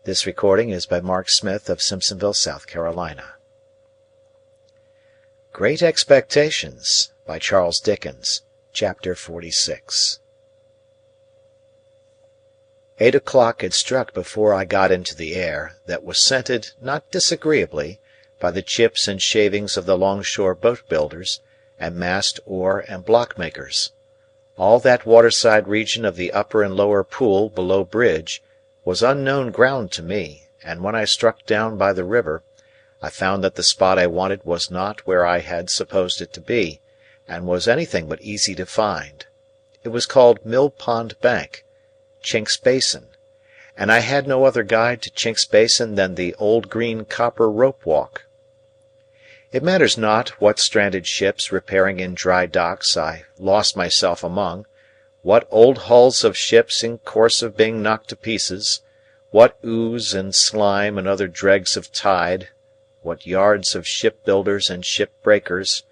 This recording is by Mark Smith of Simpsonville, South Carolina. Great Expectations by Charles Dickens, Chapter 46. 8 o'clock had struck before I got into the air, that was scented, not disagreeably, by the chips and shavings of the longshore boat builders, and mast, oar, and block makers. All that waterside region of the upper and lower Pool below Bridge was unknown ground to me, and when I struck down by the river, I found that the spot I wanted was not where I had supposed it to be, and was anything but easy to find. It was called Mill Pond Bank, Chink's Basin, and I had no other guide to Chink's Basin than the old green copper rope walk. It matters not what stranded ships repairing in dry docks I lost myself among, what old hulls of ships in course of being knocked to pieces, what ooze and slime and other dregs of tide, what yards of shipbuilders and shipbreakers,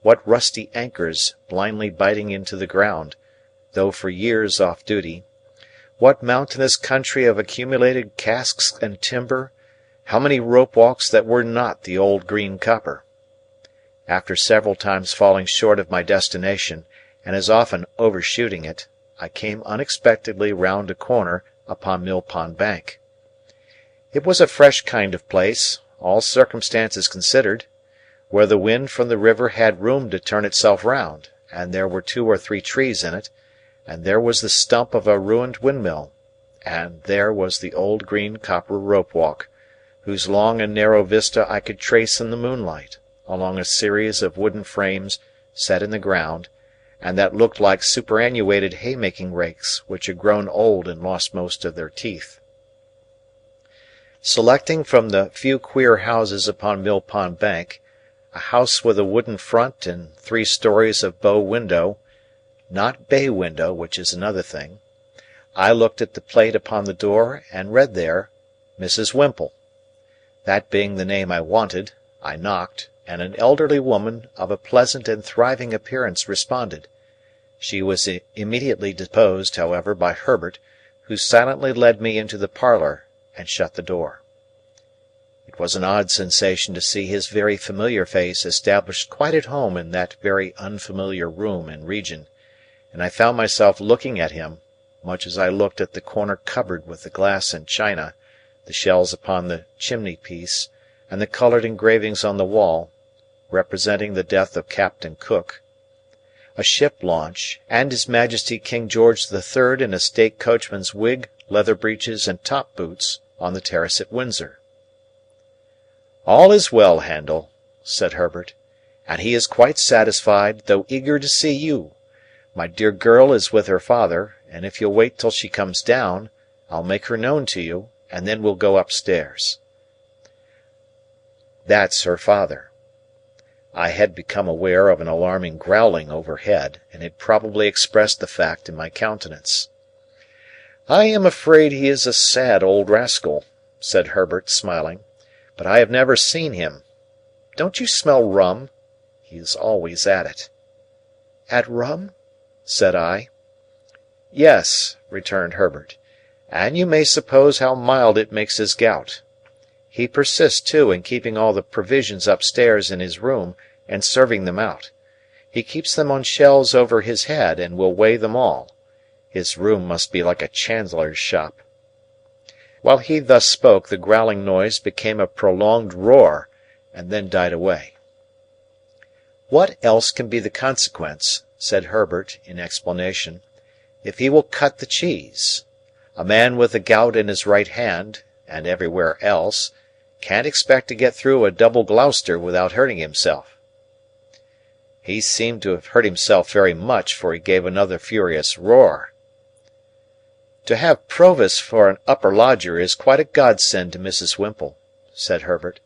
what rusty anchors blindly biting into the ground, though for years off duty, what mountainous country of accumulated casks and timber, how many rope walks that were not the old green copper. After several times falling short of my destination, and as often overshooting it, I came unexpectedly round a corner upon Mill Pond Bank. It was a fresh kind of place, all circumstances considered, where the wind from the river had room to turn itself round, and there were 2 or 3 trees in it, and there was the stump of a ruined windmill, and there was the old green copper rope walk, whose long and narrow vista I could trace in the moonlight, along a series of wooden frames set in the ground, and that looked like superannuated haymaking rakes which had grown old and lost most of their teeth. Selecting from the few queer houses upon Mill Pond Bank, a house with a wooden front and 3 stories of bow window, not bay window, which is another thing, I looked at the plate upon the door and read there, Mrs. Whimple. That being the name I wanted, I knocked, and an elderly woman of a pleasant and thriving appearance responded. She was immediately deposed, however, by Herbert, who silently led me into the parlour and shut the door. It was an odd sensation to see his very familiar face established quite at home in that very unfamiliar room and region, and I found myself looking at him, much as I looked at the corner cupboard with the glass and china, the shells upon the chimney-piece, and the coloured engravings on the wall, representing the death of Captain Cook, a ship launch, and His Majesty King George the Third in a state coachman's wig, leather breeches, and top boots, on the terrace at Windsor. "All is well, Handel," said Herbert, "and he is quite satisfied, though eager to see you. My dear girl is with her father, and if you'll wait till she comes down, I'll make her known to you, and then we'll go upstairs." That's her father. I had become aware of an alarming growling overhead, and had probably expressed the fact in my countenance. "I am afraid he is a sad old rascal," said Herbert, smiling, "but I have never seen him. Don't you smell rum? He is always at it." "At rum?" said I. "Yes," returned Herbert, "and you may suppose how mild it makes his gout. He persists, too, in keeping all the provisions upstairs in his room, and serving them out. He keeps them on shelves over his head, and will weigh them all. His room must be like a chandler's shop." While he thus spoke, the growling noise became a prolonged roar, and then died away. "What else can be the consequence," said Herbert, in explanation, "if he will cut the cheese? A man with the gout in his right hand, and everywhere else, can't expect to get through a double Gloucester without hurting himself." He seemed to have hurt himself very much, for he gave another furious roar. "To have Provis for an upper lodger is quite a godsend to Mrs. Whimple," said Herbert,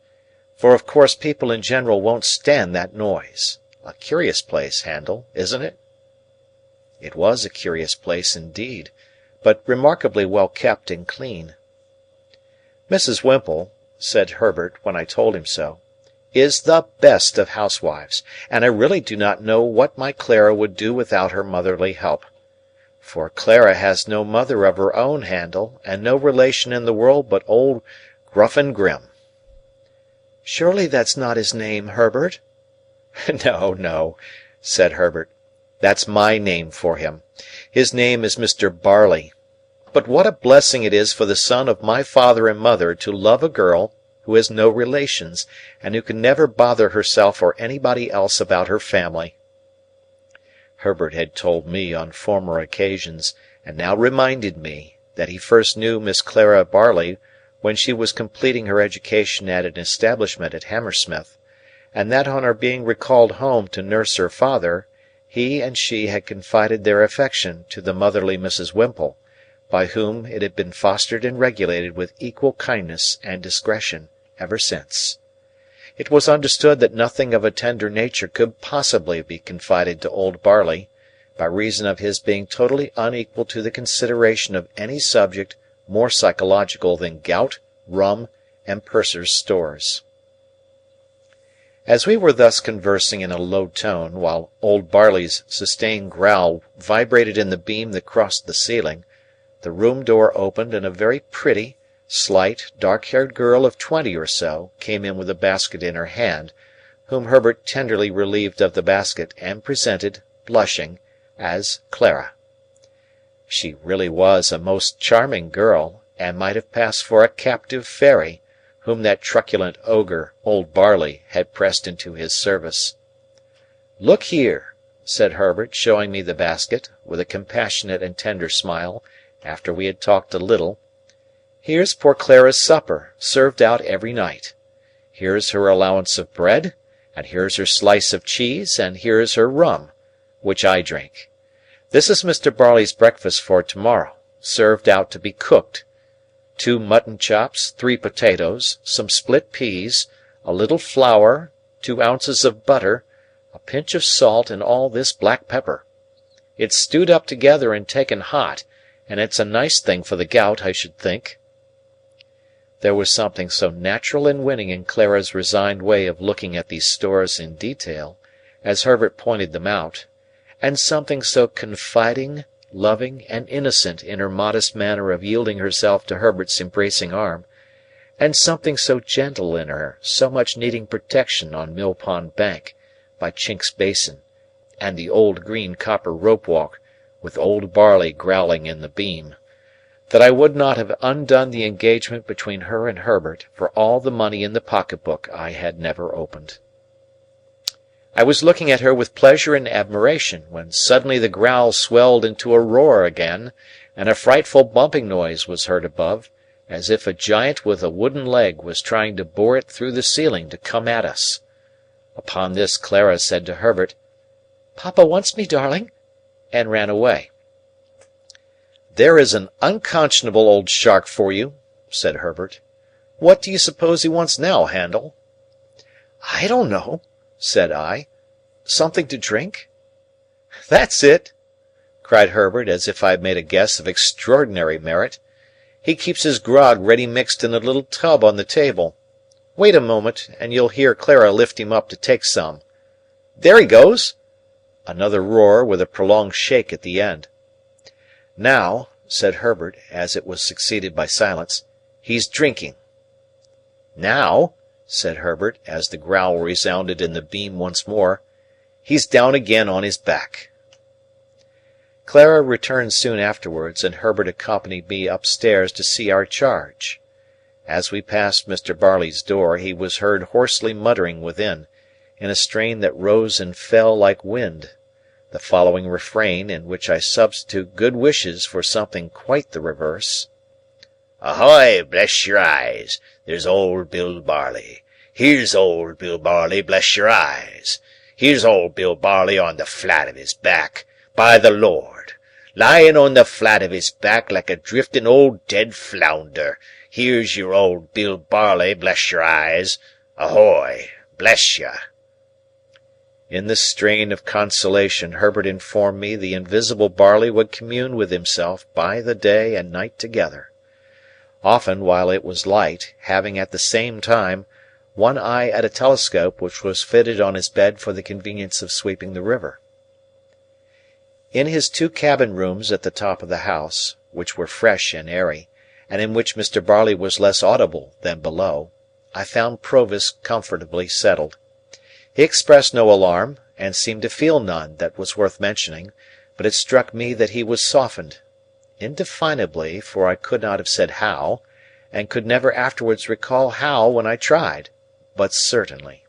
"for of course people in general won't stand that noise. A curious place, Handel, isn't it?" It was a curious place indeed, but remarkably well kept and clean. "Mrs. Whimple," said Herbert when I told him so, "is the best of housewives, and I really do not know what my Clara would do without her motherly help. For Clara has no mother of her own, Handel, and no relation in the world but old Gruff and Grim." "Surely that's not his name, Herbert?" "No, no," said Herbert. "That's my name for him. His name is Mr. Barley. But what a blessing it is for the son of my father and mother to love a girl who has no relations, and who can never bother herself or anybody else about her family." Herbert had told me on former occasions, and now reminded me, that he first knew Miss Clara Barley when she was completing her education at an establishment at Hammersmith, and that on her being recalled home to nurse her father, he and she had confided their affection to the motherly Mrs. Whimple, by whom it had been fostered and regulated with equal kindness and discretion ever since. It was understood that nothing of a tender nature could possibly be confided to old Barley, by reason of his being totally unequal to the consideration of any subject more psychological than gout, rum, and purser's stores. As we were thus conversing in a low tone, while old Barley's sustained growl vibrated in the beam that crossed the ceiling, the room door opened, and a very pretty, slight, dark-haired girl of 20 or so came in with a basket in her hand, whom Herbert tenderly relieved of the basket and presented, blushing, as Clara. She really was a most charming girl, and might have passed for a captive fairy, whom that truculent ogre, old Barley, had pressed into his service. "Look here," said Herbert, showing me the basket, with a compassionate and tender smile, after we had talked a little. "Here's poor Clara's supper, served out every night. Here's her allowance of bread, and here's her slice of cheese, and here's her rum, which I drink. This is Mr. Barley's breakfast for to-morrow, served out to be cooked. 2 mutton chops, 3 potatoes, some split peas, a little flour, 2 ounces of butter, a pinch of salt, and all this black pepper. It's stewed up together and taken hot, and it's a nice thing for the gout, I should think." There was something so natural and winning in Clara's resigned way of looking at these stores in detail, as Herbert pointed them out, and something so confiding, loving, and innocent in her modest manner of yielding herself to Herbert's embracing arm, and something so gentle in her, so much needing protection on Mill Pond Bank, by Chink's Basin, and the old green copper rope walk, with old Barley growling in the beam, that I would not have undone the engagement between her and Herbert for all the money in the pocket-book I had never opened. I was looking at her with pleasure and admiration, when suddenly the growl swelled into a roar again, and a frightful bumping noise was heard above, as if a giant with a wooden leg was trying to bore it through the ceiling to come at us. Upon this Clara said to Herbert, "Papa wants me, darling," and ran away. "There is an unconscionable old shark for you," said Herbert. "What do you suppose he wants now, Handel?" "I don't know," said I. "Something to drink?" "That's it!" cried Herbert, as if I had made a guess of extraordinary merit. "He keeps his grog ready mixed in a little tub on the table. Wait a moment, and you'll hear Clara lift him up to take some. There he goes!" Another roar, with a prolonged shake at the end. "Now," said Herbert, as it was succeeded by silence, "he's drinking." "Now," said Herbert, as the growl resounded in the beam once more, "he's down again on his back." Clara returned soon afterwards, and Herbert accompanied me upstairs to see our charge. As we passed Mr. Barley's door, he was heard hoarsely muttering within, in a strain that rose and fell like wind, the following refrain, in which I substitute good wishes for something quite the reverse: "Ahoy, bless your eyes! There's old Bill Barley. Here's old Bill Barley, bless your eyes! Here's old Bill Barley on the flat of his back, by the Lord! Lying on the flat of his back like a drifting old dead flounder. Here's your old Bill Barley, bless your eyes! Ahoy, bless ya!" In this strain of consolation Herbert informed me the invisible Barley would commune with himself by the day and night together, often while it was light, having at the same time one eye at a telescope which was fitted on his bed for the convenience of sweeping the river. In his 2 cabin rooms at the top of the house, which were fresh and airy, and in which Mr. Barley was less audible than below, I found Provis comfortably settled. He expressed no alarm, and seemed to feel none that was worth mentioning, but it struck me that he was softened. Indefinably, for I could not have said how, and could never afterwards recall how when I tried, but certainly.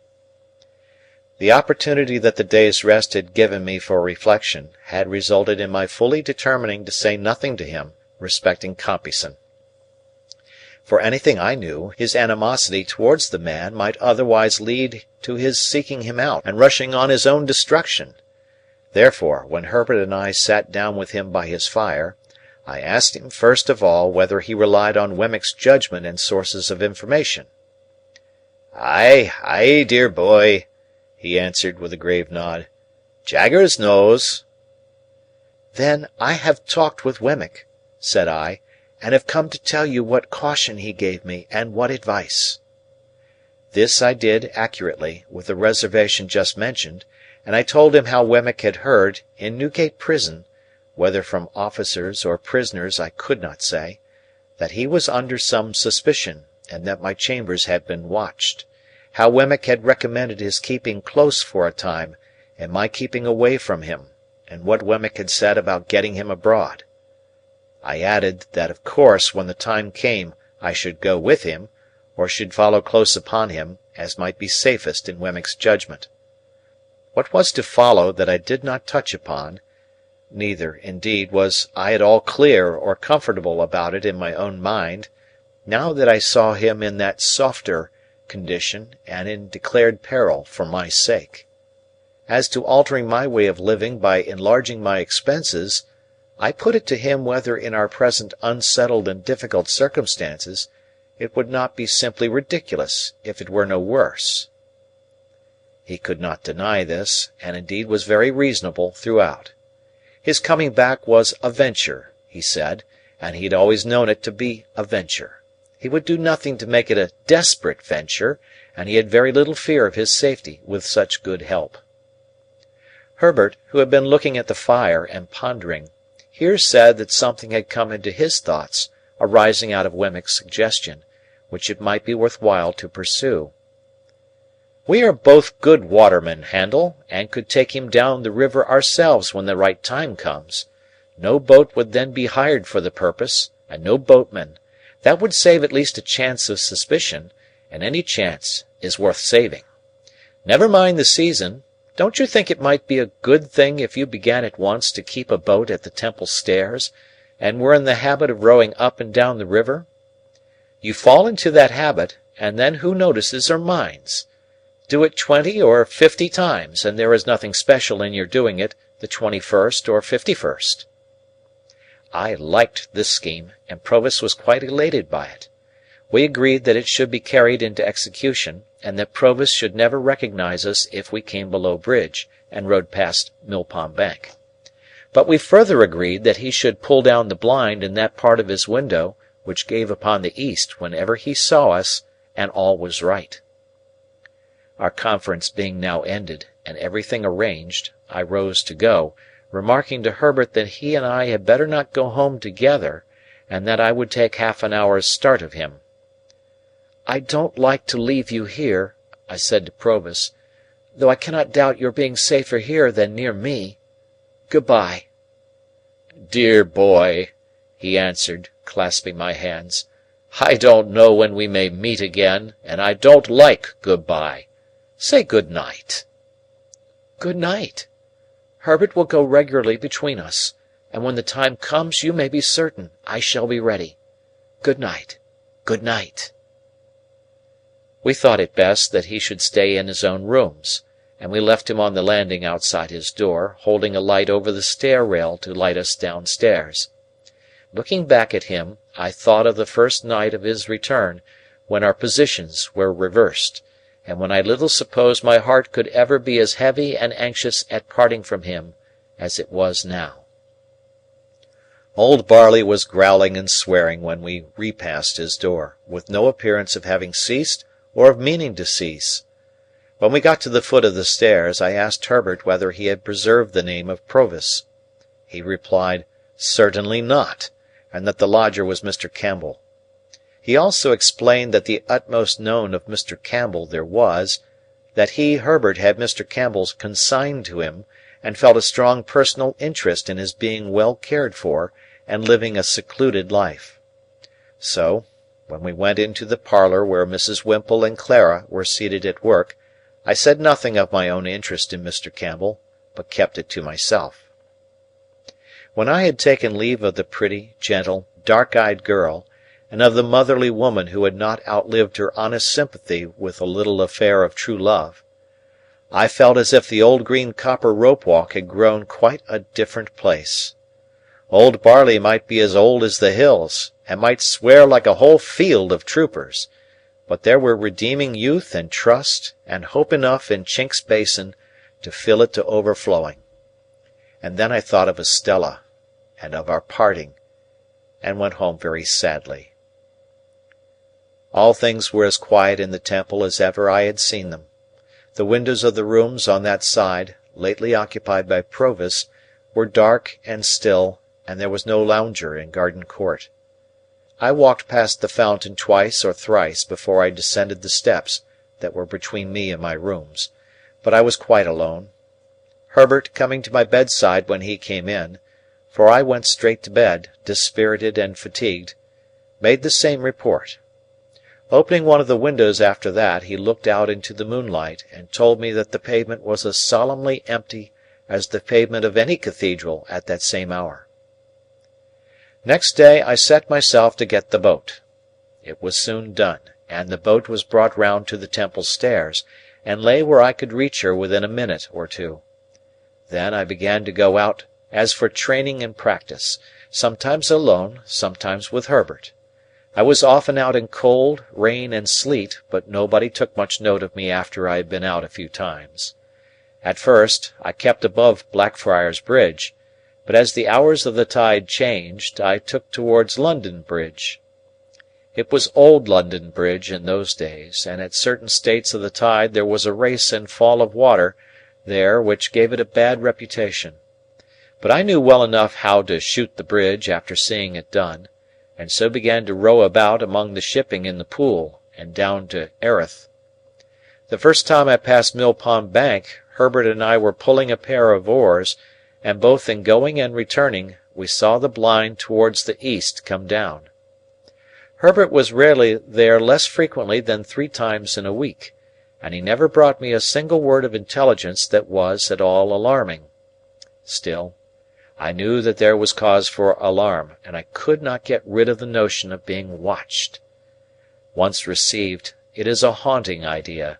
The opportunity that the day's rest had given me for reflection had resulted in my fully determining to say nothing to him respecting Compeyson. For anything I knew, his animosity towards the man might otherwise lead to his seeking him out and rushing on his own destruction. Therefore, when Herbert and I sat down with him by his fire, I asked him first of all whether he relied on Wemmick's judgment and sources of information. "Ay, ay, dear boy," he answered with a grave nod. "Jaggers knows." "Then I have talked with Wemmick," said I, "and have come to tell you what caution he gave me, and what advice." This I did accurately, with the reservation just mentioned, and I told him how Wemmick had heard, in Newgate Prison, whether from officers or prisoners I could not say, that he was under some suspicion, and that my chambers had been watched; how Wemmick had recommended his keeping close for a time, and my keeping away from him, and what Wemmick had said about getting him abroad. I added, that of course when the time came I should go with him, or should follow close upon him, as might be safest in Wemmick's judgment. What was to follow that I did not touch upon, neither, indeed, was I at all clear or comfortable about it in my own mind, now that I saw him in that softer condition and in declared peril for my sake. As to altering my way of living by enlarging my expenses, I put it to him whether in our present unsettled and difficult circumstances it would not be simply ridiculous if it were no worse. He could not deny this, and indeed was very reasonable throughout. His coming back was a venture, he said, and he had always known it to be a venture. He would do nothing to make it a desperate venture, and he had very little fear of his safety with such good help. Herbert, who had been looking at the fire and pondering, here said that something had come into his thoughts, arising out of Wemmick's suggestion, which it might be worth while to pursue. "We are both good watermen, Handel, and could take him down the river ourselves when the right time comes. No boat would then be hired for the purpose, and no boatman. That would save at least a chance of suspicion, and any chance is worth saving. Never mind the season. Don't you think it might be a good thing if you began at once to keep a boat at the Temple stairs, and were in the habit of rowing up and down the river? You fall into that habit, and then who notices or minds? Do it 20 or 50 times, and there is nothing special in your doing it the 21st or 51st. I liked this scheme, and Provis was quite elated by it. We agreed that it should be carried into execution, and that Provis should never recognise us if we came below bridge, and rowed past Mill Pond Bank. But we further agreed that he should pull down the blind in that part of his window which gave upon the east whenever he saw us, and all was right. Our conference being now ended, and everything arranged, I rose to go, remarking to Herbert that he and I had better not go home together, and that I would take half an hour's start of him. "I don't like to leave you here," I said to Provis, "though I cannot doubt your being safer here than near me. Good-bye." "Dear boy," he answered, clasping my hands, "I don't know when we may meet again, and I don't like good-bye. Say good night." "Good night. Herbert will go regularly between us, and when the time comes you may be certain I shall be ready. Good night. Good night." We thought it best that he should stay in his own rooms, and we left him on the landing outside his door, holding a light over the stair rail to light us downstairs. Looking back at him, I thought of the first night of his return, when our positions were reversed, and when I little supposed my heart could ever be as heavy and anxious at parting from him as it was now. Old Barley was growling and swearing when we repassed his door, with no appearance of having ceased or of meaning to cease. When we got to the foot of the stairs, I asked Herbert whether he had preserved the name of Provis. He replied, "Certainly not," and that the lodger was Mr. Campbell. He also explained that the utmost known of Mr. Campbell there was, that he, Herbert, had Mr. Campbell consigned to him, and felt a strong personal interest in his being well cared for and living a secluded life. So, when we went into the parlour where Mrs. Whimple and Clara were seated at work, I said nothing of my own interest in Mr. Campbell, but kept it to myself. When I had taken leave of the pretty, gentle, dark-eyed girl, and of the motherly woman who had not outlived her honest sympathy with the little affair of true love, I felt as if the old green copper rope-walk had grown quite a different place. Old Barley might be as old as the hills, and might swear like a whole field of troopers, but there were redeeming youth and trust and hope enough in Chink's Basin to fill it to overflowing. And then I thought of Estella, and of our parting, and went home very sadly. All things were as quiet in the Temple as ever I had seen them. The windows of the rooms on that side, lately occupied by Provis, were dark and still, and there was no lounger in Garden Court. I walked past the fountain twice or thrice before I descended the steps that were between me and my rooms, but I was quite alone. Herbert, coming to my bedside when he came in, for I went straight to bed, dispirited and fatigued, made the same report. Opening one of the windows after that, he looked out into the moonlight, and told me that the pavement was as solemnly empty as the pavement of any cathedral at that same hour. Next day I set myself to get the boat. It was soon done, and the boat was brought round to the Temple stairs, and lay where I could reach her within a minute or two. Then I began to go out as for training and practice, sometimes alone, sometimes with Herbert. I was often out in cold, rain, and sleet, but nobody took much note of me after I had been out a few times. At first, I kept above Blackfriars Bridge, but as the hours of the tide changed, I took towards London Bridge. It was Old London Bridge in those days, and at certain states of the tide there was a race and fall of water there which gave it a bad reputation. But I knew well enough how to shoot the bridge after seeing it done, and so began to row about among the shipping in the Pool, and down to Erith. The first time I passed Mill Pond Bank, Herbert and I were pulling a pair of oars, and both in going and returning we saw the blind towards the east come down. Herbert was rarely there less frequently than 3 times in a week, and he never brought me a single word of intelligence that was at all alarming. Still, I knew that there was cause for alarm, and I could not get rid of the notion of being watched. Once received, it is a haunting idea.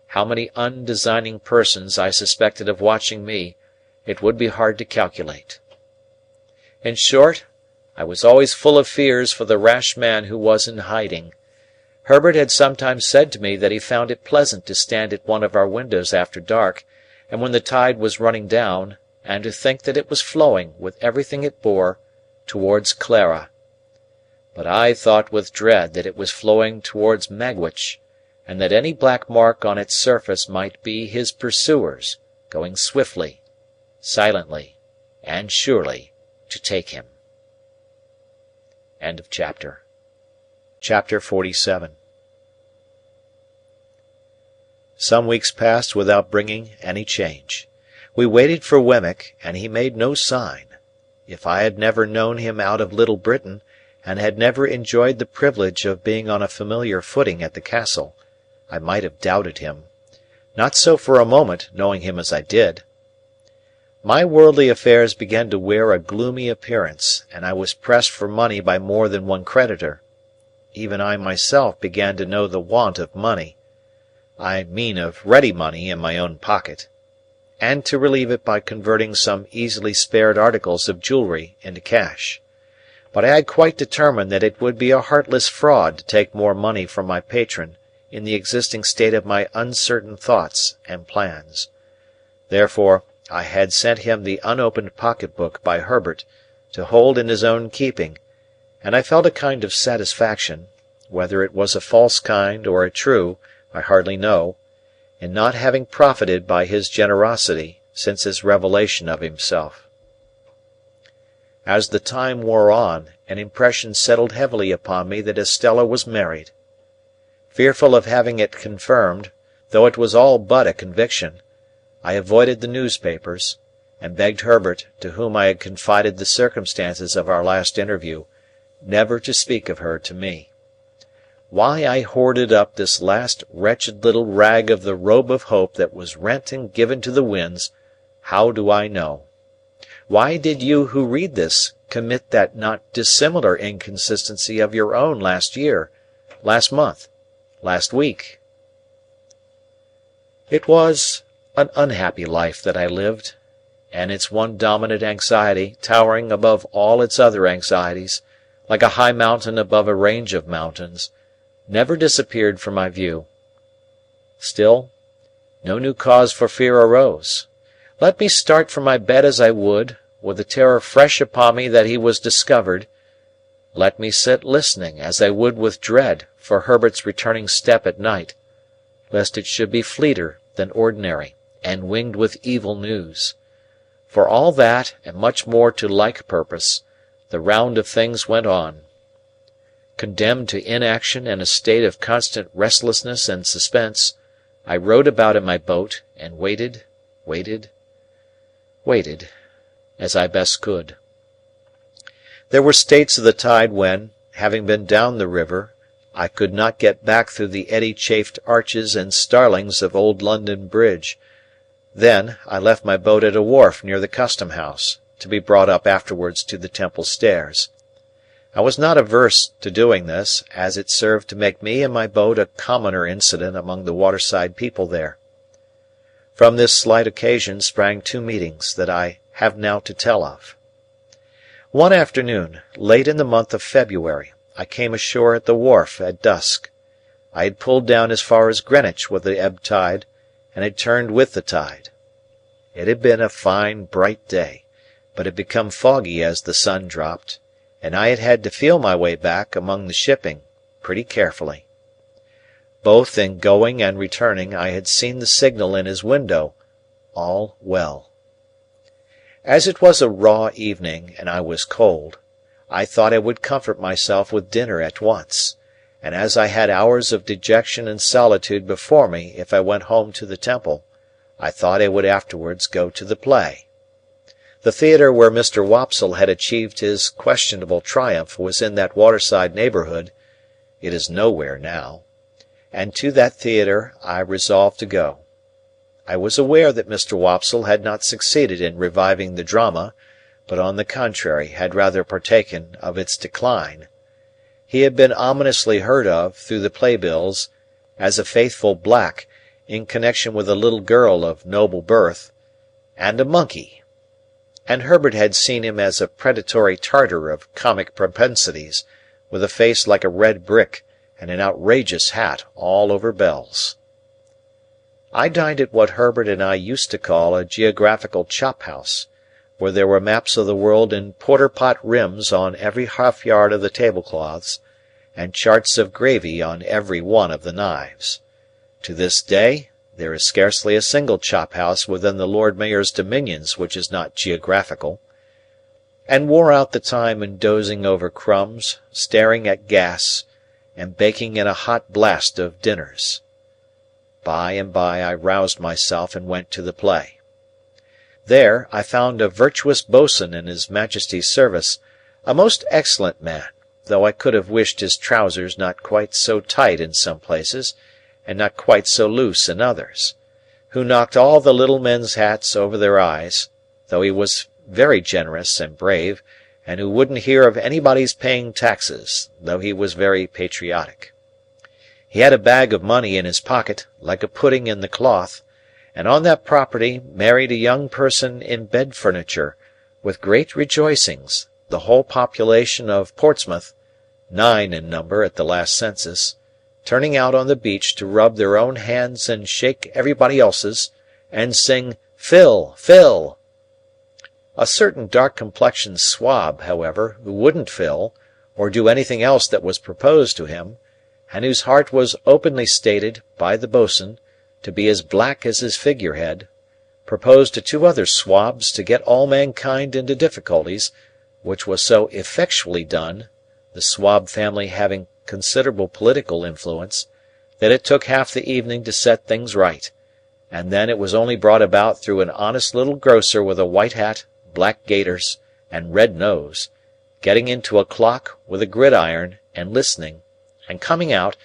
How many undesigning persons I suspected of watching me, it would be hard to calculate. In short, I was always full of fears for the rash man who was in hiding. Herbert had sometimes said to me that he found it pleasant to stand at one of our windows after dark, and when the tide was running down, and to think that it was flowing, with everything it bore, towards Clara. But I thought with dread that it was flowing towards Magwitch, and that any black mark on its surface might be his pursuers, going swiftly, silently, and surely, to take him. End of chapter. Chapter 47. Some weeks passed without bringing any change. We waited for Wemmick, and he made no sign. If I had never known him out of Little Britain, and had never enjoyed the privilege of being on a familiar footing at the castle, I might have doubted him. Not so for a moment, knowing him as I did. My worldly affairs began to wear a gloomy appearance, and I was pressed for money by more than one creditor. Even I myself began to know the want of money. I mean of ready money in my own pocket, and to relieve it by converting some easily spared articles of jewellery into cash. But I had quite determined that it would be a heartless fraud to take more money from my patron in the existing state of my uncertain thoughts and plans. Therefore, I had sent him the unopened pocket-book by Herbert, to hold in his own keeping, and I felt a kind of satisfaction, whether it was a false kind or a true, I hardly know, in not having profited by his generosity since his revelation of himself. As the time wore on, an impression settled heavily upon me that Estella was married. Fearful of having it confirmed, though it was all but a conviction, I avoided the newspapers, and begged Herbert, to whom I had confided the circumstances of our last interview, never to speak of her to me. Why I hoarded up this last wretched little rag of the robe of hope that was rent and given to the winds, how do I know? Why did you who read this commit that not dissimilar inconsistency of your own last year, last month, last week? It was an unhappy life that I lived, and its one dominant anxiety, towering above all its other anxieties, like a high mountain above a range of mountains, never disappeared from my view. Still, no new cause for fear arose. Let me start from my bed as I would, with the terror fresh upon me that he was discovered, let me sit listening as I would with dread for Herbert's returning step at night, lest it should be fleeter than ordinary, and winged with evil news. For all that, and much more to like purpose, the round of things went on. Condemned to inaction and a state of constant restlessness and suspense, I rowed about in my boat, and waited, as I best could. There were states of the tide when, having been down the river, I could not get back through the eddy-chafed arches and starlings of old London Bridge. Then I left my boat at a wharf near the custom-house, to be brought up afterwards to the Temple stairs. I was not averse to doing this, as it served to make me and my boat a commoner incident among the waterside people there. From this slight occasion sprang two meetings that I have now to tell of. One afternoon, late in the month of February, I came ashore at the wharf at dusk. I had pulled down as far as Greenwich with the ebb tide, and had turned with the tide. It had been a fine, bright day, but had become foggy as the sun dropped, and I had had to feel my way back among the shipping pretty carefully. Both in going and returning I had seen the signal in his window, "All well." As it was a raw evening, and I was cold, I thought I would comfort myself with dinner at once, and as I had hours of dejection and solitude before me if I went home to the Temple, I thought I would afterwards go to the play. The theatre where Mr. Wopsle had achieved his questionable triumph was in that waterside neighbourhood. It is nowhere now. And to that theatre I resolved to go. I was aware that Mr. Wopsle had not succeeded in reviving the drama, but on the contrary had rather partaken of its decline. He had been ominously heard of, through the playbills, as a faithful black, in connection with a little girl of noble birth, and a monkey. And Herbert had seen him as a predatory Tartar of comic propensities, with a face like a red brick, and an outrageous hat all over bells. I dined at what Herbert and I used to call a geographical chop-house, where there were maps of the world in porter-pot rims on every half-yard of the tablecloths, and charts of gravy on every one of the knives. To this day, there is scarcely a single chop-house within the Lord Mayor's dominions which is not geographical, and wore out the time in dozing over crumbs, staring at gas, and baking in a hot blast of dinners. By and by I roused myself and went to the play. There I found a virtuous boatswain in his Majesty's service, a most excellent man, though I could have wished his trousers not quite so tight in some places, and not quite so loose in others, who knocked all the little men's hats over their eyes, though he was very generous and brave, and who wouldn't hear of anybody's paying taxes, though he was very patriotic. He had a bag of money in his pocket, like a pudding in the cloth, and on that property married a young person in bed furniture, with great rejoicings, the whole population of Portsmouth, 9 in number at the last census, turning out on the beach to rub their own hands and shake everybody else's, and sing "Fill, fill." A certain dark-complexioned swab, however, who wouldn't fill, or do anything else that was proposed to him, and whose heart was openly stated, by the boatswain, to be as black as his figurehead, proposed to two other swabs to get all mankind into difficulties, which was so effectually done, the Swab family having considerable political influence, that it took half the evening to set things right, and then it was only brought about through an honest little grocer with a white hat, black gaiters, and red nose, getting into a clock with a gridiron and listening, and coming out,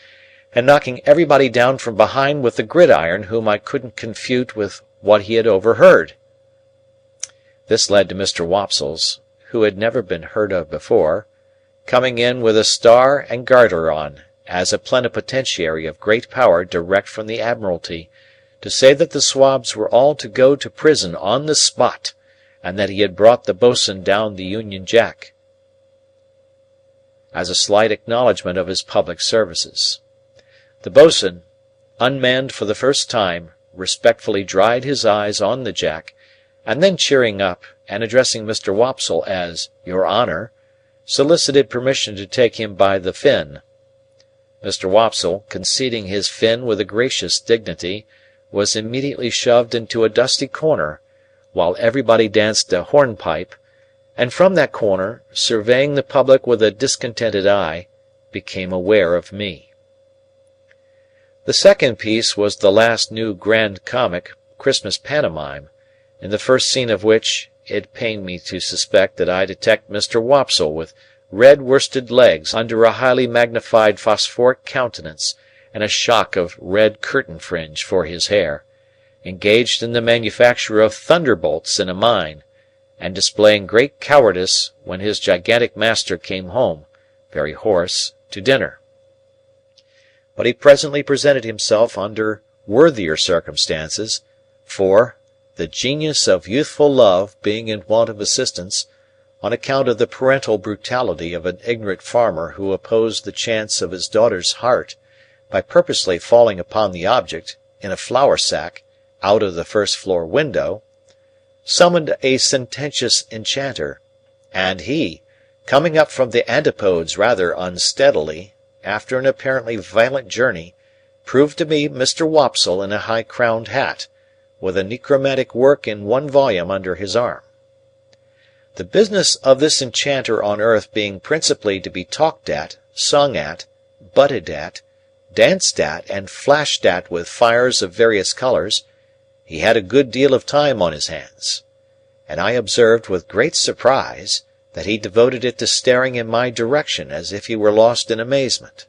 and knocking everybody down from behind with the gridiron whom I couldn't confute with what he had overheard. This led to Mr. Wopsle's, who had never been heard of before, coming in with a star and garter on, as a plenipotentiary of great power direct from the Admiralty, to say that the Swabs were all to go to prison on the spot, and that he had brought the boatswain down the Union Jack, as a slight acknowledgment of his public services. The boatswain, unmanned for the first time, respectfully dried his eyes on the Jack, and then cheering up, and addressing Mr. Wopsle as "Your Honour," solicited permission to take him by the fin. Mr. Wopsle, conceding his fin with a gracious dignity, was immediately shoved into a dusty corner, while everybody danced a hornpipe, and from that corner, surveying the public with a discontented eye, became aware of me. The second piece was the last new grand comic Christmas pantomime, in the first scene of which it pained me to suspect that I detect Mr. Wopsle with red worsted legs under a highly magnified phosphoric countenance and a shock of red curtain fringe for his hair, engaged in the manufacture of thunderbolts in a mine, and displaying great cowardice when his gigantic master came home, very hoarse, to dinner. But he presently presented himself under worthier circumstances, for, the genius of youthful love being in want of assistance, on account of the parental brutality of an ignorant farmer who opposed the chance of his daughter's heart by purposely falling upon the object, in a flour sack, out of the first-floor window, summoned a sententious enchanter, and he, coming up from the antipodes rather unsteadily, after an apparently violent journey, proved to be Mr. Wopsle in a high-crowned hat, with a necromantic work in one volume under his arm. The business of this enchanter on earth being principally to be talked at, sung at, butted at, danced at, and flashed at with fires of various colours, he had a good deal of time on his hands, and I observed with great surprise that he devoted it to staring in my direction as if he were lost in amazement.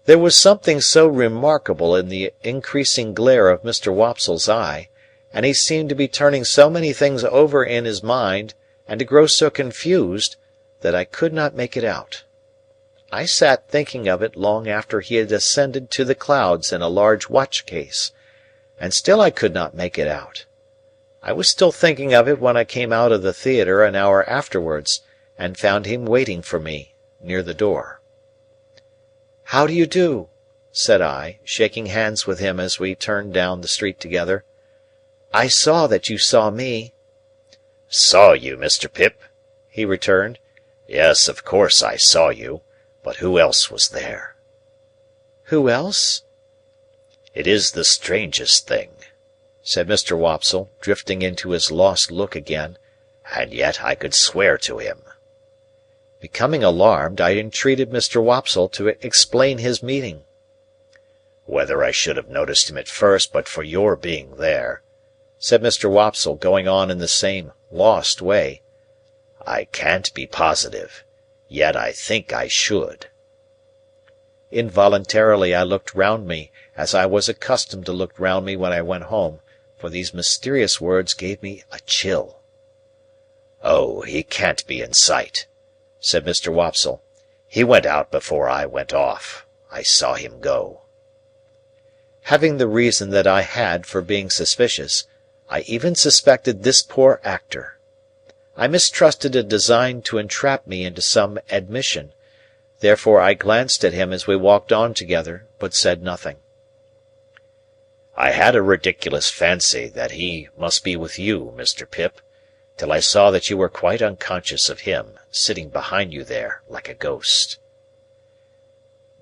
There was something so remarkable in the increasing glare of Mr. Wopsle's eye, and he seemed to be turning so many things over in his mind, and to grow so confused, that I could not make it out. I sat thinking of it long after he had ascended to the clouds in a large watch-case, and still I could not make it out. I was still thinking of it when I came out of the theatre an hour afterwards, and found him waiting for me, near the door. "How do you do?" said I, shaking hands with him as we turned down the street together. "I saw that you saw me." "Saw you, Mr. Pip?" he returned. "Yes, of course I saw you. But who else was there?" "Who else?" "It is the strangest thing," said Mr. Wopsle, drifting into his lost look again, "and yet I could swear to him." Becoming alarmed, I entreated Mr. Wopsle to explain his meaning. "Whether I should have noticed him at first but for your being there," said Mr. Wopsle, going on in the same lost way, "I can't be positive, yet I think I should." Involuntarily I looked round me, as I was accustomed to look round me when I went home, for these mysterious words gave me a chill. "Oh, he can't be in sight," said Mr. Wopsle. "He went out before I went off. I saw him go." Having the reason that I had for being suspicious, I even suspected this poor actor. I mistrusted a design to entrap me into some admission, therefore I glanced at him as we walked on together, but said nothing. "I had a ridiculous fancy that he must be with you, Mr. Pip, till I saw that you were quite unconscious of him, sitting behind you there, like a ghost."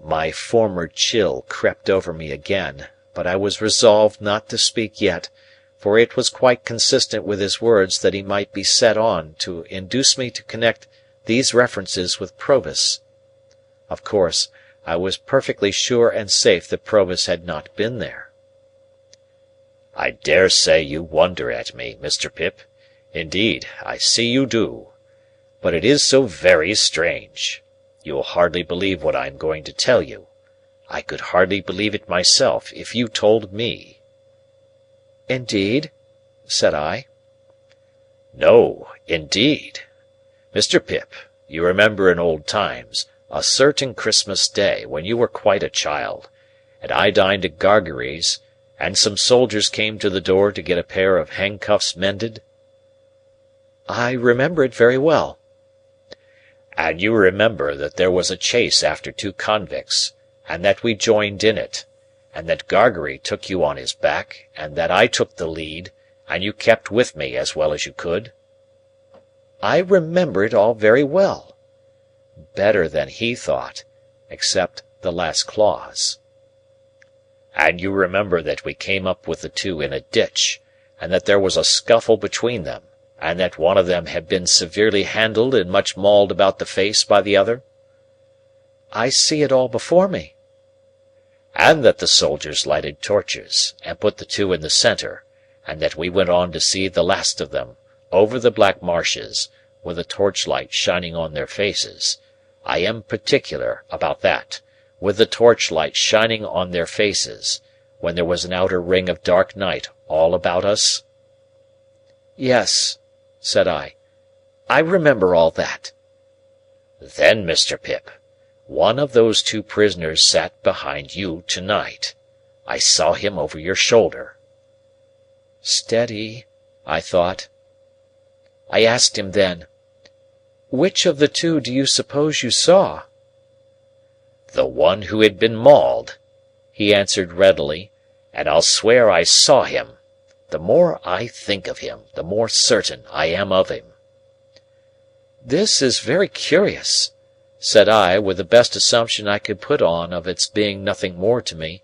My former chill crept over me again, but I was resolved not to speak yet, for it was quite consistent with his words that he might be set on to induce me to connect these references with Provis. Of course, I was perfectly sure and safe that Provis had not been there. "I dare say you wonder at me, Mr. Pip. Indeed, I see you do. But it is so very strange. You will hardly believe what I am going to tell you. I could hardly believe it myself if you told me." "Indeed?" said I. "No, indeed. Mr. Pip, you remember in old times a certain Christmas day when you were quite a child, and I dined at Gargery's, and some soldiers came to the door to get a pair of handcuffs mended?" "I remember it very well." "And you remember that there was a chase after two convicts, and that we joined in it, and that Gargery took you on his back, and that I took the lead, and you kept with me as well as you could?" "I remember it all very well." Better than he thought, except the last clause. "And you remember that we came up with the two in a ditch, and that there was a scuffle between them, and that one of them had been severely handled and much mauled about the face by the other?" "I see it all before me." "And that the soldiers lighted torches, and put the two in the centre, and that we went on to see the last of them, over the black marshes, with a torchlight shining on their faces. I am particular about that, with the torchlight shining on their faces, when there was an outer ring of dark night all about us?" "Yes," said I remember all that." "Then, Mr. Pip, one of those two prisoners sat behind you to-night. I saw him over your shoulder." Steady, I thought. I asked him then, "Which of the two do you suppose you saw?" "The one who had been mauled," he answered readily, "and I'll swear I saw him. The more I think of him, the more certain I am of him." "This is very curious," said I, with the best assumption I could put on of its being nothing more to me.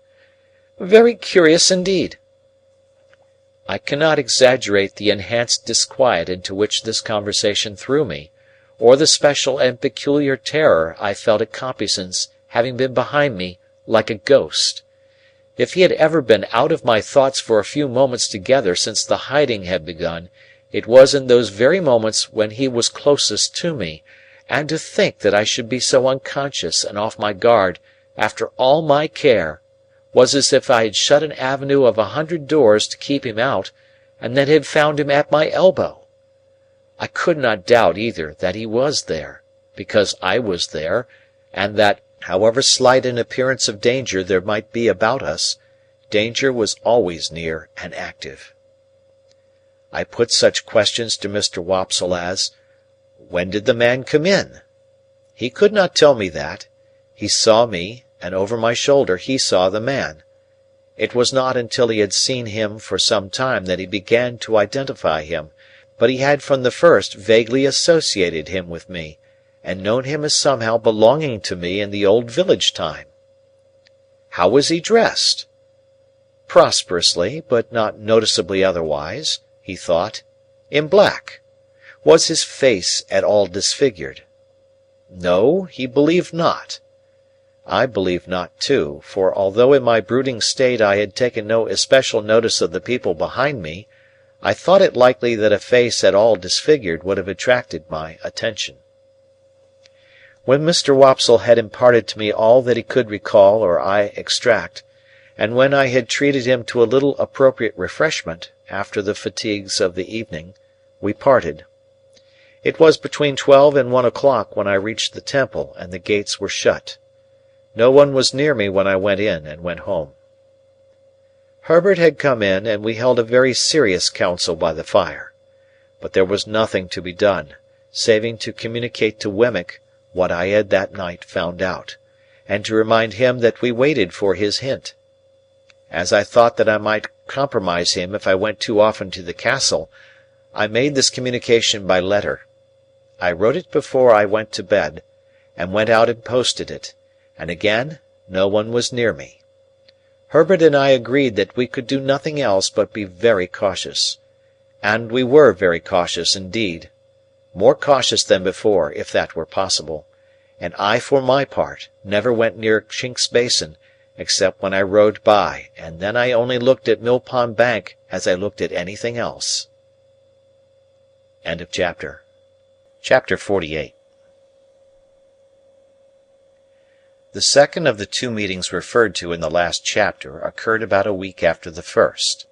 "Very curious indeed." I cannot exaggerate the enhanced disquiet into which this conversation threw me, or the special and peculiar terror I felt at Compeyson's having been behind me like a ghost. If he had ever been out of my thoughts for a few moments together since the hiding had begun, it was in those very moments when he was closest to me, and to think that I should be so unconscious and off my guard, after all my care, was as if I had shut an avenue of 100 doors to keep him out, and then had found him at my elbow. I could not doubt either that he was there, because I was there, and that, however slight an appearance of danger there might be about us, danger was always near and active. I put such questions to Mr. Wopsle as, "When did the man come in?" He could not tell me that. He saw me, and over my shoulder he saw the man. It was not until he had seen him for some time that he began to identify him, but he had from the first vaguely associated him with me, and known him as somehow belonging to me in the old village time. How was he dressed? Prosperously, but not noticeably otherwise, he thought, in black. Was his face at all disfigured? No, he believed not. I believed not too, for although in my brooding state I had taken no especial notice of the people behind me, I thought it likely that a face at all disfigured would have attracted my attention. When Mr. Wopsle had imparted to me all that he could recall or I extract, and when I had treated him to a little appropriate refreshment, after the fatigues of the evening, we parted. It was between 12 and 1 o'clock when I reached the Temple, and the gates were shut. No one was near me when I went in and went home. Herbert had come in, and we held a very serious council by the fire. But there was nothing to be done, saving to communicate to Wemmick what I had that night found out, and to remind him that we waited for his hint. As I thought that I might compromise him if I went too often to the castle, I made this communication by letter. I wrote it before I went to bed, and went out and posted it, and again no one was near me. Herbert and I agreed that we could do nothing else but be very cautious. And we were very cautious indeed, more cautious than before, if that were possible, and I for my part never went near Chink's Basin except when I rowed by, and then I only looked at Mill Pond Bank as I looked at anything else. Chapter 48. The second of the two meetings referred to in the last chapter occurred about a week after the first.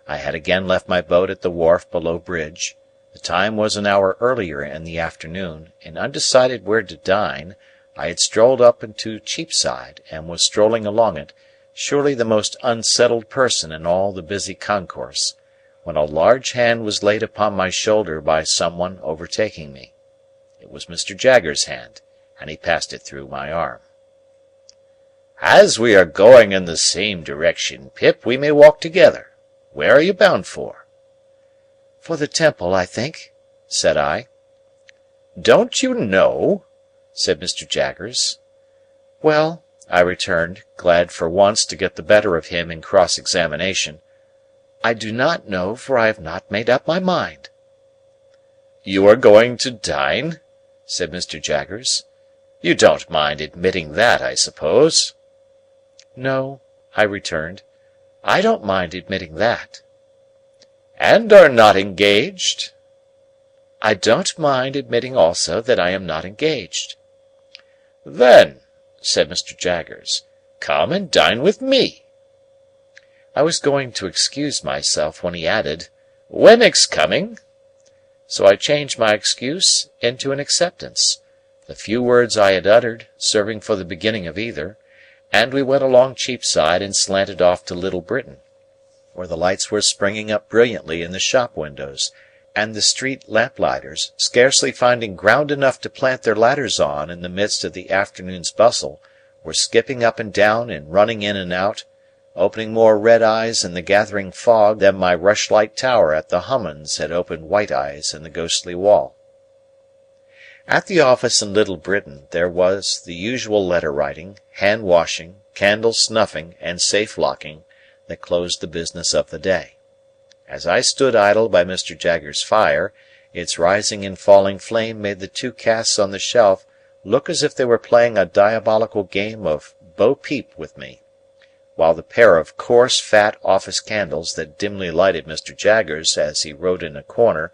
I had again left my boat at the wharf below Bridge. The time was an hour earlier in the afternoon, and undecided where to dine, I had strolled up into Cheapside, and was strolling along it, surely the most unsettled person in all the busy concourse, when a large hand was laid upon my shoulder by some one overtaking me. It was Mr. Jaggers's hand, and he passed it through my arm. "As we are going in the same direction, Pip, we may walk together. Where are you bound for?" "For the Temple, I think," said I. "Don't you know?" said Mr. Jaggers. "Well," I returned, glad for once to get the better of him in cross-examination, "I do not know, for I have not made up my mind." "You are going to dine?" said Mr. Jaggers. "You don't mind admitting that, I suppose?" "No," I returned, "I don't mind admitting that." "And are not engaged?" "I don't mind admitting also that I am not engaged." "Then," said Mr. Jaggers, "come and dine with me." I was going to excuse myself when he added, "Wemmick's coming." So I changed my excuse into an acceptance, the few words I had uttered serving for the beginning of either, and we went along Cheapside and slanted off to Little Britain, where the lights were springing up brilliantly in the shop windows, and the street lamp-lighters, scarcely finding ground enough to plant their ladders on in the midst of the afternoon's bustle, were skipping up and down and running in and out, opening more red eyes in the gathering fog than my rushlight tower at the Hummans had opened white eyes in the ghostly wall. At the office in Little Britain there was the usual letter-writing, hand-washing, candle-snuffing, and safe-locking that closed the business of the day. As I stood idle by Mr. Jaggers's fire, its rising and falling flame made the two casts on the shelf look as if they were playing a diabolical game of bo-peep with me, while the pair of coarse, fat office candles that dimly lighted Mr. Jaggers as he wrote in a corner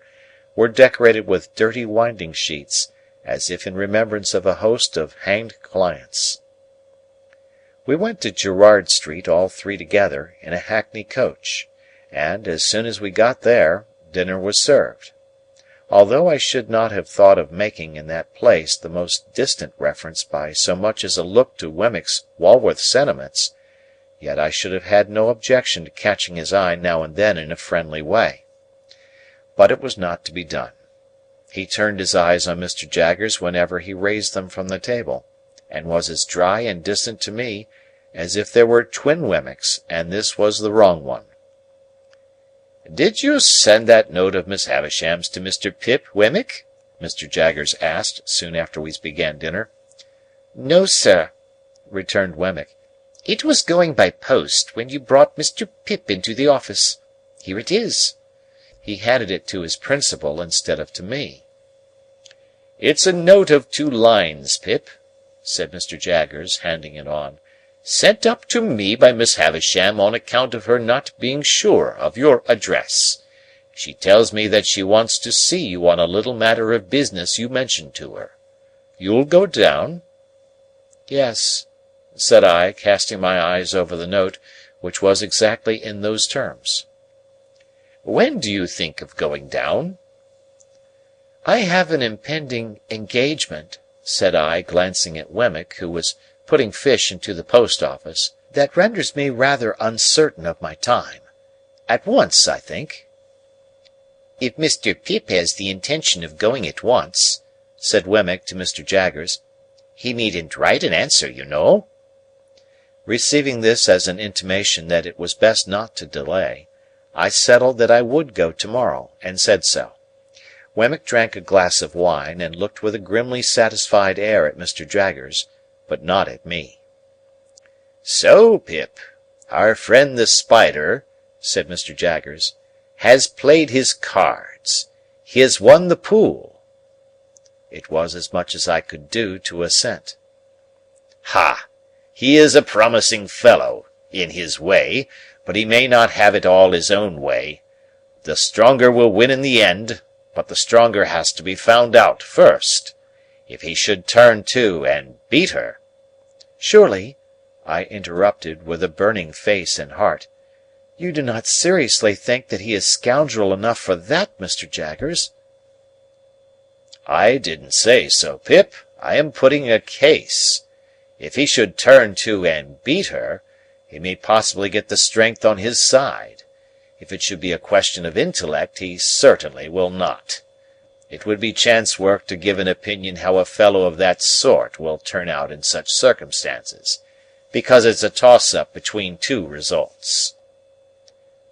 were decorated with dirty winding-sheets, as if in remembrance of a host of hanged clients. We went to Gerrard Street all three together, in a hackney coach, and, as soon as we got there, dinner was served. Although I should not have thought of making in that place the most distant reference by so much as a look to Wemmick's Walworth sentiments, yet I should have had no objection to catching his eye now and then in a friendly way. But it was not to be done. He turned his eyes on Mr. Jaggers whenever he raised them from the table, and was as dry and distant to me as if there were twin Wemmicks, and this was the wrong one. "Did you send that note of Miss Havisham's to Mr. Pip, Wemmick?" Mr. Jaggers asked, soon after we began dinner. "No, sir," returned Wemmick. "It was going by post when you brought Mr. Pip into the office. Here it is." He handed it to his principal instead of to me. "It's a note of 2 lines, Pip," said Mr. Jaggers, handing it on, "sent up to me by Miss Havisham on account of her not being sure of your address. She tells me that she wants to see you on a little matter of business you mentioned to her. You'll go down?" "Yes," said I, casting my eyes over the note, which was exactly in those terms. "When do you think of going down?" "I have an impending engagement," said I, glancing at Wemmick, who was putting fish into the post-office, "that renders me rather uncertain of my time. At once, I think." "If Mr. Pip has the intention of going at once," said Wemmick to Mr. Jaggers, "he needn't write an answer, you know." Receiving this as an intimation that it was best not to delay, I settled that I would go to-morrow, and said so. Wemmick drank a glass of wine, and looked with a grimly satisfied air at Mr. Jaggers, but not at me. "So, Pip, Our friend the Spider," said Mr. Jaggers, "has played his cards. He has won the pool." It was as much as I could do to assent. "Ha! He is a promising fellow, in his way, but he may not have it all his own way. The stronger will win in the end, but the stronger has to be found out first. If he should turn to and beat her—" "Surely," I interrupted, with a burning face and heart, "you do not seriously think that he is scoundrel enough for that, Mr. Jaggers?" "I didn't say so, Pip. I am putting a case. If he should turn to and beat her, he may possibly get the strength on his side. If it should be a question of intellect, he certainly will not. It would be chance work to give an opinion how a fellow of that sort will turn out in such circumstances, because it's a toss-up between two results."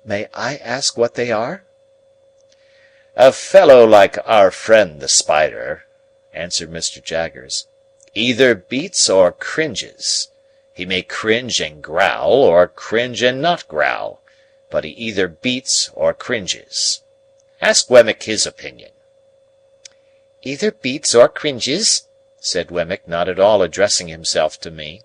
"May I ask what they are?" "A fellow like our friend the Spider," answered Mr. Jaggers, "either beats or cringes. He may cringe and growl, or cringe and not growl, but he either beats or cringes. Ask Wemmick his opinion." "Either beats or cringes?" said Wemmick, not at all addressing himself to me.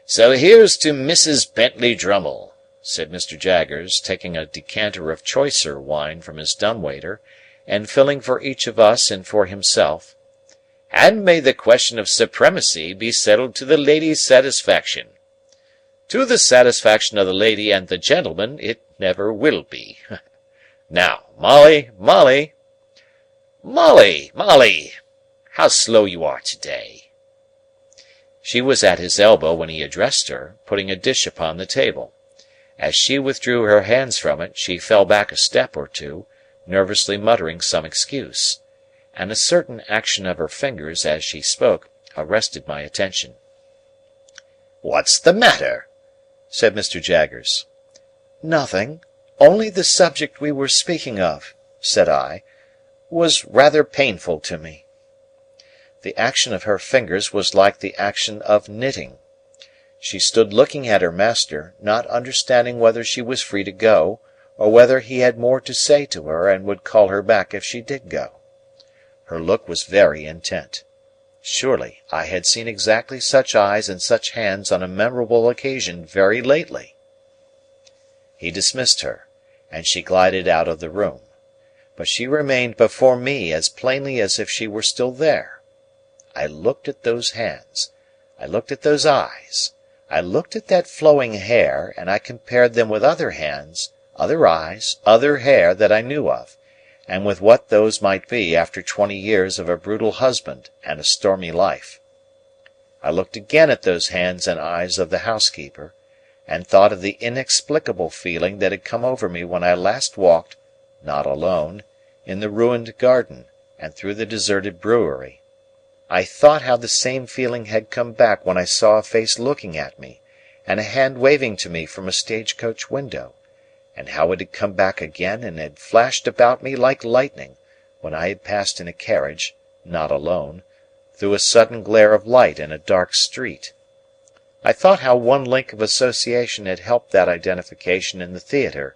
"So here's to Mrs. Bentley Drummle," said Mr. Jaggers, taking a decanter of choicer wine from his dumbwaiter, and filling for each of us and for himself, "and may the question of supremacy be settled to the lady's satisfaction. To the satisfaction of the lady and the gentleman, it never will be. Now, Molly, Molly! Molly, Molly! How slow you are to-day!" She was at his elbow when he addressed her, putting a dish upon the table. As she withdrew her hands from it, she fell back a step or two, nervously muttering some excuse, and a certain action of her fingers as she spoke arrested my attention. "What's the matter?" said Mr. Jaggers. "Nothing. Only the subject we were speaking of," said I, "was rather painful to me." The action of her fingers was like the action of knitting. She stood looking at her master, not understanding whether she was free to go, or whether he had more to say to her and would call her back if she did go. Her look was very intent. Surely I had seen exactly such eyes and such hands on a memorable occasion very lately. He dismissed her, and she glided out of the room. But she remained before me as plainly as if she were still there. I looked at those hands, I looked at those eyes, I looked at that flowing hair, and I compared them with other hands, other eyes, other hair that I knew of, and with what those might be after 20 years of a brutal husband and a stormy life. I looked again at those hands and eyes of the housekeeper, and thought of the inexplicable feeling that had come over me when I last walked, not alone, in the ruined garden, and through the deserted brewery. I thought how the same feeling had come back when I saw a face looking at me, and a hand waving to me from a stage-coach window, and how it had come back again and had flashed about me like lightning, when I had passed in a carriage, not alone, through a sudden glare of light in a dark street. I thought how one link of association had helped that identification in the theatre,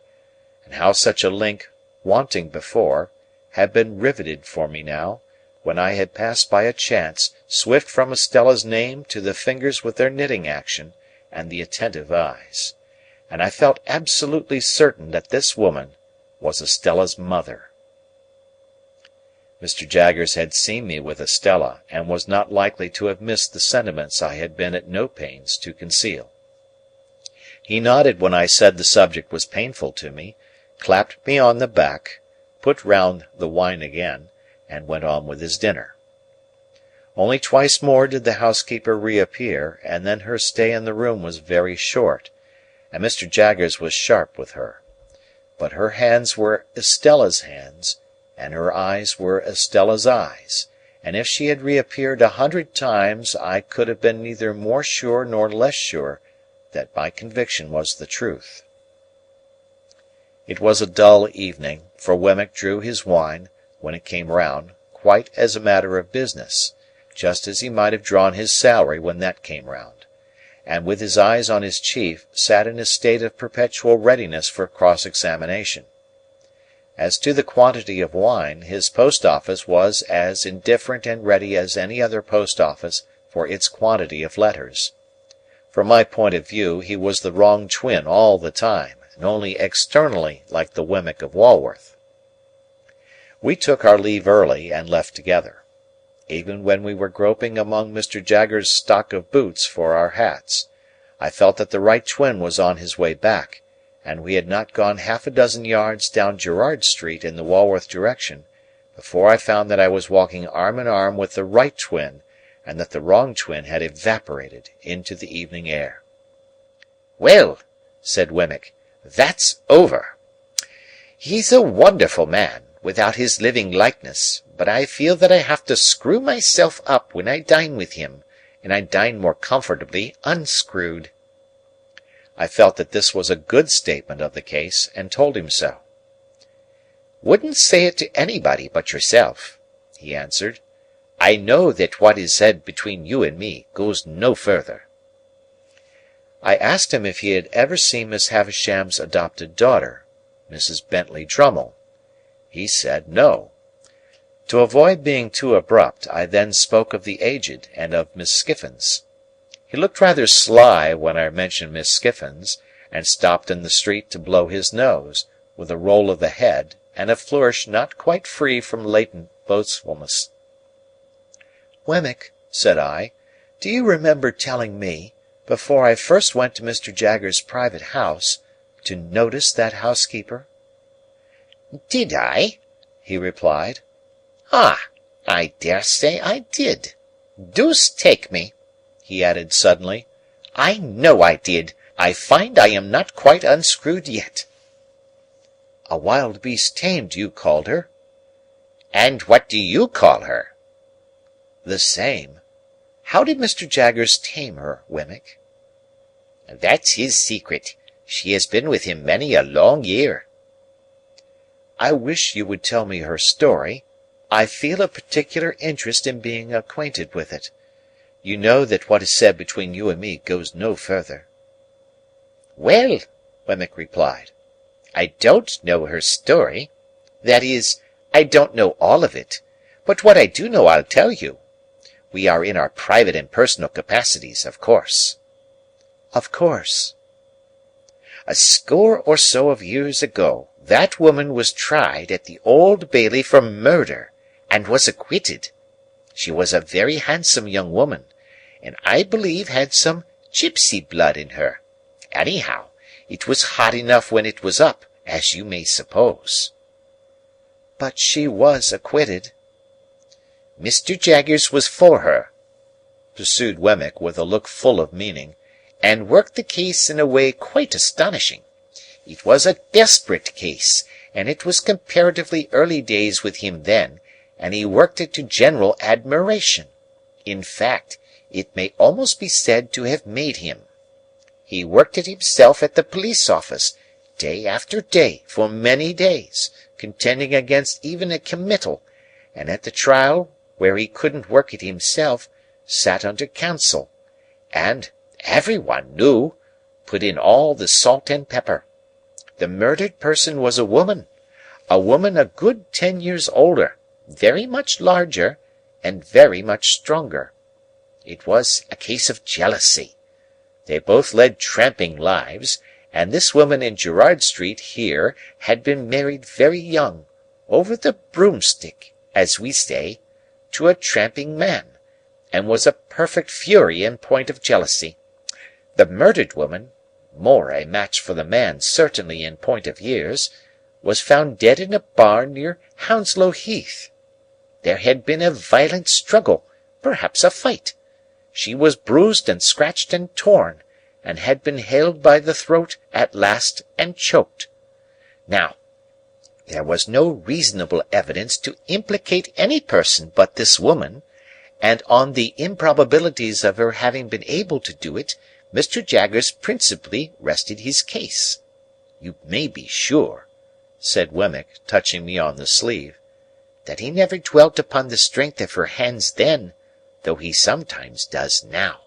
and how such a link, wanting before, had been riveted for me now, when I had passed by a chance, swift from Estella's name to the fingers with their knitting action, and the attentive eyes. And I felt absolutely certain that this woman was Estella's mother. Mr. Jaggers had seen me with Estella, and was not likely to have missed the sentiments I had been at no pains to conceal. He nodded when I said the subject was painful to me, clapped me on the back, put round the wine again, and went on with his dinner. Only twice more did the housekeeper reappear, and then her stay in the room was very short, and Mr. Jaggers was sharp with her. But her hands were Estella's hands, and her eyes were Estella's eyes, and if she had reappeared 100 times I could have been neither more sure nor less sure that my conviction was the truth. It was a dull evening, for Wemmick drew his wine, when it came round, quite as a matter of business, just as he might have drawn his salary when that came round, and with his eyes on his chief, sat in a state of perpetual readiness for cross-examination. As to the quantity of wine, his post office was as indifferent and ready as any other post office for its quantity of letters. From my point of view, he was the wrong twin all the time, and only externally like the Wemmick of Walworth. We took our leave early, and left together. Even when we were groping among Mr. Jaggers's stock of boots for our hats, I felt that the right twin was on his way back, and we had not gone half a dozen yards down Gerrard Street in the Walworth direction, before I found that I was walking arm in arm with the right twin, and that the wrong twin had evaporated into the evening air. "Well," said Wemmick, "that's over. He's a wonderful man, without his living likeness, but I feel that I have to screw myself up when I dine with him, and I dine more comfortably unscrewed." I felt that this was a good statement of the case, and told him so. "Wouldn't say it to anybody but yourself," he answered. "I know that what is said between you and me goes no further." I asked him if he had ever seen Miss Havisham's adopted daughter, Mrs. Bentley Drummle. He said no. To avoid being too abrupt, I then spoke of the Aged and of Miss Skiffins. He looked rather sly when I mentioned Miss Skiffins, and stopped in the street to blow his nose, with a roll of the head, and a flourish not quite free from latent boastfulness. "Wemmick," said I, "do you remember telling me, before I first went to Mr. Jaggers's private house, to notice that housekeeper?" "Did I?" he replied. "Ah, I dare say I did. Deuce take me," he added suddenly, "I know I did. I find I am not quite unscrewed yet." "A wild beast tamed, you called her." "And what do you call her?" "The same. How did Mr. Jaggers tame her, Wemmick?" "That's his secret. She has been with him many a long year." "I wish you would tell me her story. I feel a particular interest in being acquainted with it. You know that what is said between you and me goes no further." "Well," Wemmick replied, "I don't know her story. That is, I don't know all of it. But what I do know I'll tell you. We are in our private and personal capacities, of course." "Of course." "A score or so of years ago, that woman was tried at the Old Bailey for murder, and was acquitted. She was a very handsome young woman, and I believe had some gipsy blood in her. Anyhow, it was hot enough when it was up, as you may suppose." "But she was acquitted." "Mr. Jaggers was for her," pursued Wemmick with a look full of meaning, "and worked the case in a way quite astonishing. It was a desperate case, and it was comparatively early days with him then, and he worked it to general admiration. In fact, it may almost be said to have made him. He worked it himself at the police office, day after day, for many days, contending against even a committal, and at the trial, where he couldn't work it himself, sat under counsel, and, every one knew, put in all the salt and pepper. The murdered person was a woman a good 10 years older, very much larger, and very much stronger. It was a case of jealousy. They both led tramping lives, and this woman in Gerrard Street here had been married very young, over the broomstick, as we say, to a tramping man, and was a perfect fury in point of jealousy. The murdered woman, more a match for the man certainly in point of years, was found dead in a barn near Hounslow Heath. There had been a violent struggle, perhaps a fight. She was bruised and scratched and torn, and had been held by the throat at last and choked. Now, there was no reasonable evidence to implicate any person but this woman, and on the improbabilities of her having been able to do it, Mr. Jaggers principally rested his case. You may be sure," said Wemmick, touching me on the sleeve, "that he never dwelt upon the strength of her hands then, though he sometimes does now."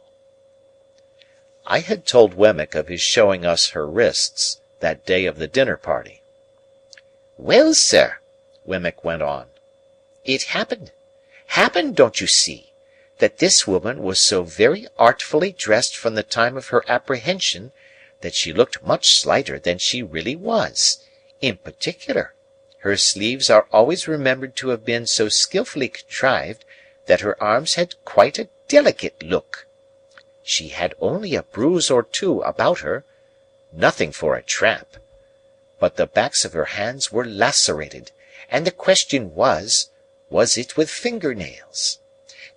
I had told Wemmick of his showing us her wrists, that day of the dinner party. "Well, sir," Wemmick went on, "it happened, don't you see, that this woman was so very artfully dressed from the time of her apprehension that she looked much slighter than she really was. In particular, her sleeves are always remembered to have been so skilfully contrived that her arms had quite a delicate look. She had only a bruise or two about her, nothing for a tramp, but the backs of her hands were lacerated, and the question was it with finger-nails?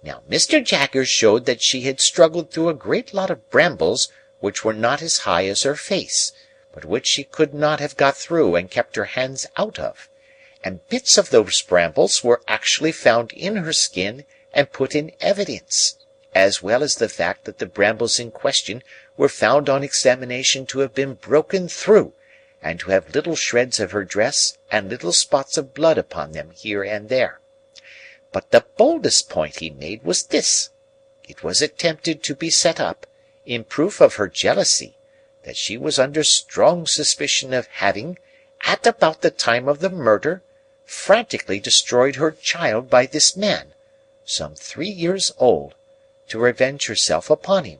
Now, Mr. Jaggers showed that she had struggled through a great lot of brambles which were not as high as her face, but which she could not have got through and kept her hands out of, and bits of those brambles were actually found in her skin and put in evidence, as well as the fact that the brambles in question were found on examination to have been broken through, and to have little shreds of her dress and little spots of blood upon them here and there. But the boldest point he made was this. It was attempted to be set up, in proof of her jealousy, that she was under strong suspicion of having, at about the time of the murder, frantically destroyed her child by this man, some 3 years old, to revenge herself upon him.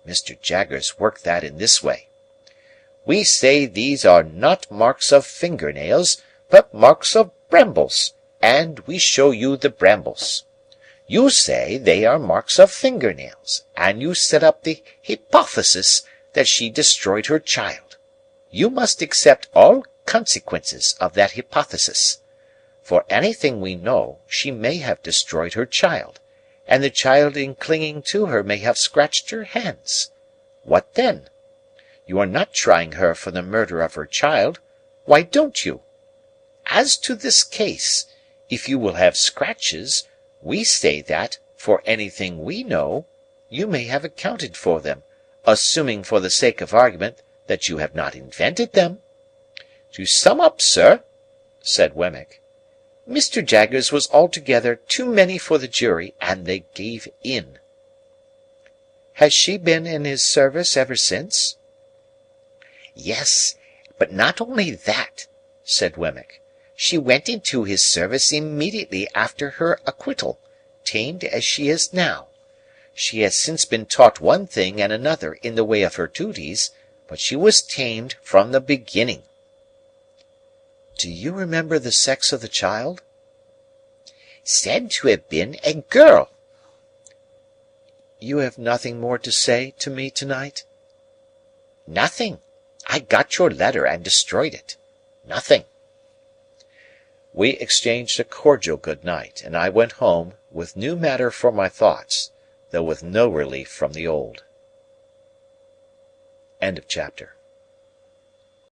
Mr. Jaggers worked that in this way. We say these are not marks of finger-nails, but marks of brambles, and we show you the brambles. You say they are marks of finger-nails, and you set up the hypothesis that she destroyed her child. You must accept all consequences of that hypothesis. For anything we know, she may have destroyed her child, and the child in clinging to her may have scratched her hands. What then? You are not trying her for the murder of her child. Why don't you? As to this case, if you will have scratches, we say that, for anything we know, you may have accounted for them, assuming for the sake of argument that you have not invented them. To sum up, sir," said Wemmick, "Mr. Jaggers was altogether too many for the jury, and they gave in." "Has she been in his service ever since?" "Yes, but not only that," said Wemmick. "She went into his service immediately after her acquittal, tamed as she is now. She has since been taught one thing and another in the way of her duties, but she was tamed from the beginning." "Do you remember the sex of the child?" "Said to have been a girl." "You have nothing more to say to me to-night?" "Nothing. I got your letter and destroyed it. Nothing." We exchanged a cordial good night, and I went home, with new matter for my thoughts, though with no relief from the old. Chapter